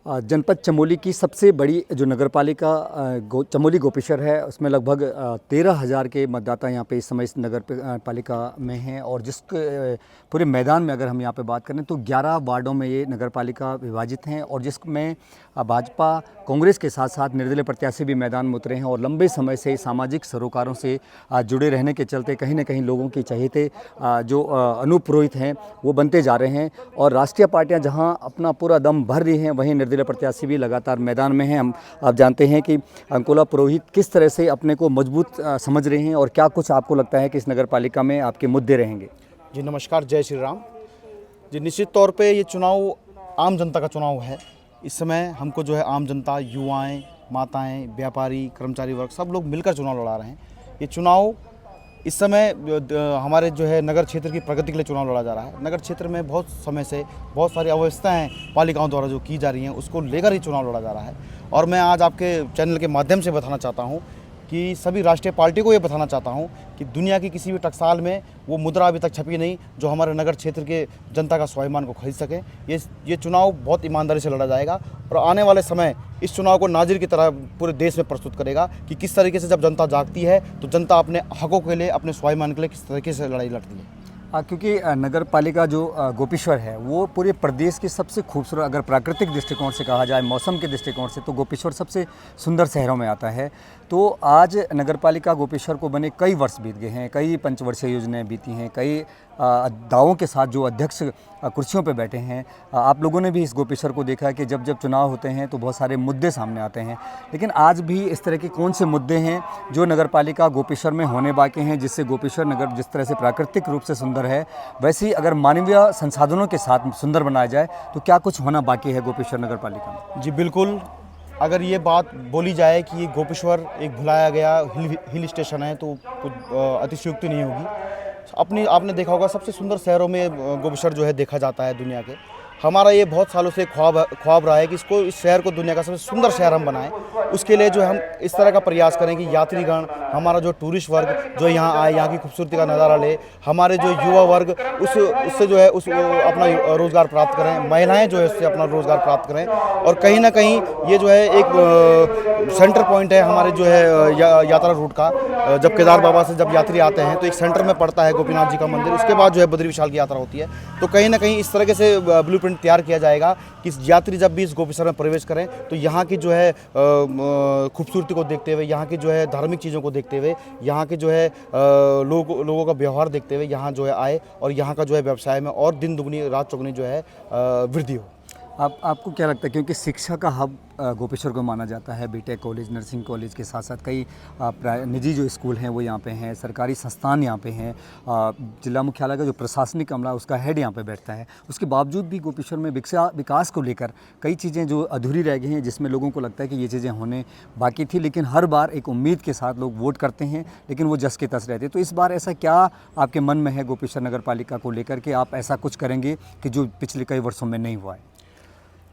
जनपद चमोली की सबसे बड़ी जो नगरपालिका चमोली गोपेश्वर है, उसमें लगभग 13,000 के मतदाता यहाँ पे इस समय इस नगर पालिका में हैं। और जिसके पूरे मैदान में अगर हम यहाँ पे बात करें तो 11 वार्डों में ये नगरपालिका विभाजित हैं, और जिसमें भाजपा कांग्रेस के साथ साथ निर्दलीय प्रत्याशी भी मैदान में उतरे हैं। और लंबे समय से सामाजिक सरोकारों से जुड़े रहने के चलते कहीं ना कहीं लोगों की चहेते जो अनूप पुरोहित हैं वो बनते जा रहे हैं। और राष्ट्रीय पार्टियां जहां अपना पूरा दम भर रही हैं, वहीं निर्दलीय प्रत्याशी भी लगातार मैदान में हैं। हम आप जानते हैं कि अंकुला पुरोहित किस तरह से अपने को मजबूत समझ रहे हैं, और क्या कुछ आपको लगता है कि इस नगर पालिका में आपके मुद्दे रहेंगे। जी नमस्कार, जय श्री राम जी। निश्चित तौर पे ये चुनाव आम जनता का चुनाव है। इस समय हमको जो है आम जनता, युवाएं, माताएं, व्यापारी, कर्मचारी वर्ग सब लोग मिलकर चुनाव लड़ा रहे हैं। ये चुनाव इस समय हमारे जो है नगर क्षेत्र की प्रगति के लिए चुनाव लड़ा जा रहा है। नगर क्षेत्र में बहुत समय से बहुत सारी अव्यवस्थाएं पालिकाओं द्वारा जो की जा रही हैं, उसको लेकर ही चुनाव लड़ा जा रहा है। और मैं आज आपके चैनल के माध्यम से बताना चाहता हूं कि सभी राष्ट्रीय पार्टी को ये बताना चाहता हूं कि दुनिया की किसी भी टकसाल में वो मुद्रा अभी तक छपी नहीं जो हमारे नगर क्षेत्र के जनता का स्वाभिमान को खरीद सके। ये चुनाव बहुत ईमानदारी से लड़ा जाएगा, और आने वाले समय इस चुनाव को नाजिर की तरह पूरे देश में प्रस्तुत करेगा कि किस तरीके से जब जनता जागती है तो जनता अपने हकों के लिए, अपने स्वाभिमान के लिए किस तरीके से लड़ाई लड़ती है। क्योंकि नगर पालिका जो गोपेश्वर है वो पूरे प्रदेश की सबसे खूबसूरत, अगर प्राकृतिक दृष्टिकोण से कहा जाए, मौसम के दृष्टिकोण से, तो गोपेश्वर सबसे सुंदर शहरों में आता है। तो आज नगर पालिका गोपेश्वर को बने कई वर्ष बीत गए हैं, कई पंचवर्षीय योजनाएं बीती हैं, कई दावों के साथ जो अध्यक्ष कुर्सियों पे बैठे हैं। आप लोगों ने भी इस गोपेश्वर को देखा है कि जब जब चुनाव होते हैं तो बहुत सारे मुद्दे सामने आते हैं। लेकिन आज भी इस तरह के कौन से मुद्दे हैं जो नगर पालिका गोपेश्वर में होने बाकी हैं, जिससे गोपेश्वर नगर जिस तरह से प्राकृतिक रूप से सुंदर है, वैसे ही अगर मानवीय संसाधनों के साथ सुंदर बनाया जाए तो क्या कुछ होना बाकी है गोपेश्वर नगर पालिका में? जी बिल्कुल। अगर ये बात बोली जाए कि ये गोपेश्वर एक भुलाया गया हिल स्टेशन है तो कुछ अतिशयोक्ति नहीं होगी। आपने देखा होगा सबसे सुंदर शहरों में गोपेश्वर जो है देखा जाता है दुनिया के। हमारा ये बहुत सालों से ख्वाब रहा है कि इस शहर को दुनिया का सबसे सुंदर शहर हम बनाएं। उसके लिए जो हम इस तरह का प्रयास करें कि यात्रीगण, हमारा जो टूरिस्ट वर्ग जो यहाँ आए, यहाँ की खूबसूरती का नज़ारा ले, हमारे जो युवा वर्ग उससे जो है अपना रोज़गार प्राप्त करें, महिलाएं जो है उससे अपना रोज़गार प्राप्त करें। और कहीं ना कहीं ये जो है एक सेंटर पॉइंट है हमारे जो है यात्रा रूट का। जब केदार बाबा से जब यात्री आते हैं तो एक सेंटर में पड़ता है गोपीनाथ जी का मंदिर, उसके बाद जो है बद्री विशाल की यात्रा होती है। तो कहीं ना कहीं इस तरीके से ब्लूप्रिंट तैयार किया जाएगा कि यात्री जब भी इस गोपेश्वर में प्रवेश करें तो यहाँ की जो है खूबसूरती को देखते हुए, यहाँ की जो है धार्मिक चीज़ों को देखते हुए, यहाँ के जो है लोगों का व्यवहार देखते हुए यहाँ जो है आए, और यहाँ का जो है व्यवसाय में और दिन दुगनी रात चौगुनी जो है वृद्धि हो। आपको क्या लगता है, क्योंकि शिक्षा का हब गोपेश्वर को माना जाता है, बीटेक कॉलेज, नर्सिंग कॉलेज के साथ साथ कई निजी जो स्कूल हैं वो यहाँ पे हैं, सरकारी संस्थान यहाँ पे हैं, जिला मुख्यालय का जो प्रशासनिक अमला उसका हेड यहाँ पे बैठता है, उसके बावजूद भी गोपेश्वर में विकास को लेकर कई चीज़ें जो अधूरी रह गई हैं, जिसमें लोगों को लगता है कि ये चीज़ें होने बाकी थी। लेकिन हर बार एक उम्मीद के साथ लोग वोट करते हैं, लेकिन वो जस के तस रहते। तो इस बार ऐसा क्या आपके मन में है गोपेश्वर नगर पालिका को लेकर कि आप ऐसा कुछ करेंगे कि जो पिछले कई वर्षों में नहीं हुआ है?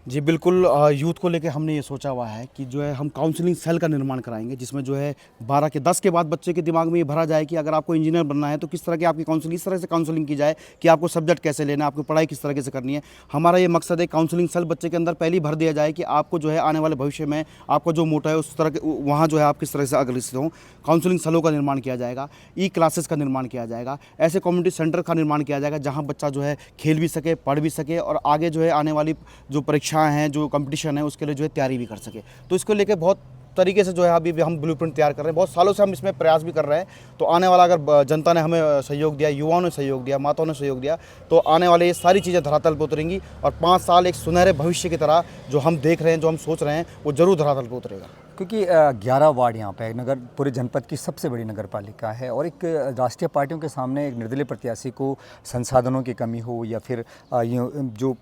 जी बिल्कुल। यूथ को लेके हमने ये सोचा हुआ है कि जो है हम काउंसलिंग सेल का निर्माण कराएंगे, जिसमें जो है 12 के 10 के बाद बच्चे के दिमाग में ये भरा जाए कि अगर आपको इंजीनियर बनना है तो किस तरह की आपकी काउंसलिंग, इस तरह से काउंसलिंग की जाए कि आपको सब्जेक्ट कैसे लेना है, आपको पढ़ाई किस तरीके से करनी है। हमारा ये मकसद है काउंसलिंग सेल बच्चे के अंदर पहले ही भर दिया जाए कि आपको जो है आने वाले भविष्य में आपको जो मोटा है उस तरह के वहाँ जो है आप किस तरह से अग्रसर हों। काउंसलिंग सेलों का निर्माण किया जाएगा, ई क्लासेस का निर्माण किया जाएगा, ऐसे कम्युनिटी सेंटर का निर्माण किया जाएगा जहाँ बच्चा जो है खेल भी सके, पढ़ भी सके, और आगे जो है आने वाली जो परीक्षाएँ हैं, जो है उसके लिए जो है तैयारी भी कर सके। तो इसको लेके बहुत तरीके से जो है अभी हम ब्लूप्रिंट तैयार कर रहे हैं, बहुत सालों से हम इसमें प्रयास भी कर रहे हैं। तो आने वाला अगर जनता ने हमें सहयोग दिया, युवाओं ने सहयोग दिया, माताओं ने सहयोग दिया, तो आने वाले ये सारी चीज़ें धरातल पर उतरेंगी, और 5 साल एक सुनहरे भविष्य की तरह जो हम देख रहे हैं, जो हम सोच रहे हैं, वो जरूर धरातल पर उतरेगा। क्योंकि 11 वार्ड यहाँ पे नगर पूरे जनपद की सबसे बड़ी नगर पालिका है, और एक राष्ट्रीय पार्टियों के सामने एक निर्दलीय प्रत्याशी को संसाधनों की कमी हो या फिर जो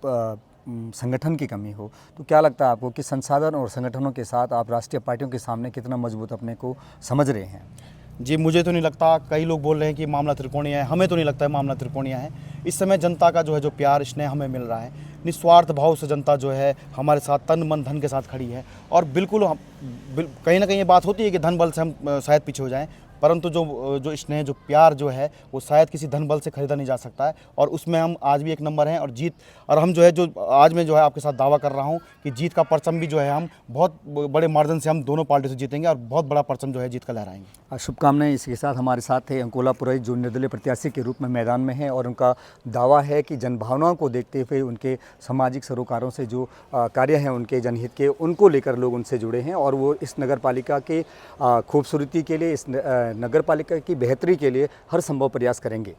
संगठन की कमी हो, तो क्या लगता है आपको कि संसाधन और संगठनों के साथ आप राष्ट्रीय पार्टियों के सामने कितना मजबूत अपने को समझ रहे हैं? जी मुझे तो नहीं लगता। कई लोग बोल रहे हैं कि मामला त्रिकोणीय है, हमें तो नहीं लगता है मामला त्रिकोणीय है। इस समय जनता का जो है जो प्यार स्नेह हमें मिल रहा है, निस्वार्थ भाव से जनता जो है हमारे साथ तन मन धन के साथ खड़ी है। और बिल्कुल हम कहीं ना कहीं ये बात होती है कि धन बल से हम शायद पीछे हो जाएं, परंतु जो स्नेह, जो प्यार जो है वो शायद किसी धन बल से खरीदा नहीं जा सकता है। और उसमें हम आज भी एक नंबर हैं। और हम जो है, जो आज मैं जो है आपके साथ दावा कर रहा हूँ कि जीत का परचम भी जो है हम बहुत बड़े मार्जिन से हम दोनों पार्टी से जीतेंगे और बहुत बड़ा परचम जो है जीत का लहराएंगे। शुभकामनाएं। इसके साथ हमारे साथ थे अंकोला पुरोहित, जो निर्दलीय प्रत्याशी के रूप में मैदान में हैं, और उनका दावा है कि जनभावनाओं को देखते हुए उनके सामाजिक सरोकारों से जो कार्य हैं उनके जनहित के, उनको लेकर लोग उनसे जुड़े हैं और वो इस नगर पालिका के खूबसूरती के लिए, इस नगर पालिका की बेहतरी के लिए हर संभव प्रयास करेंगे।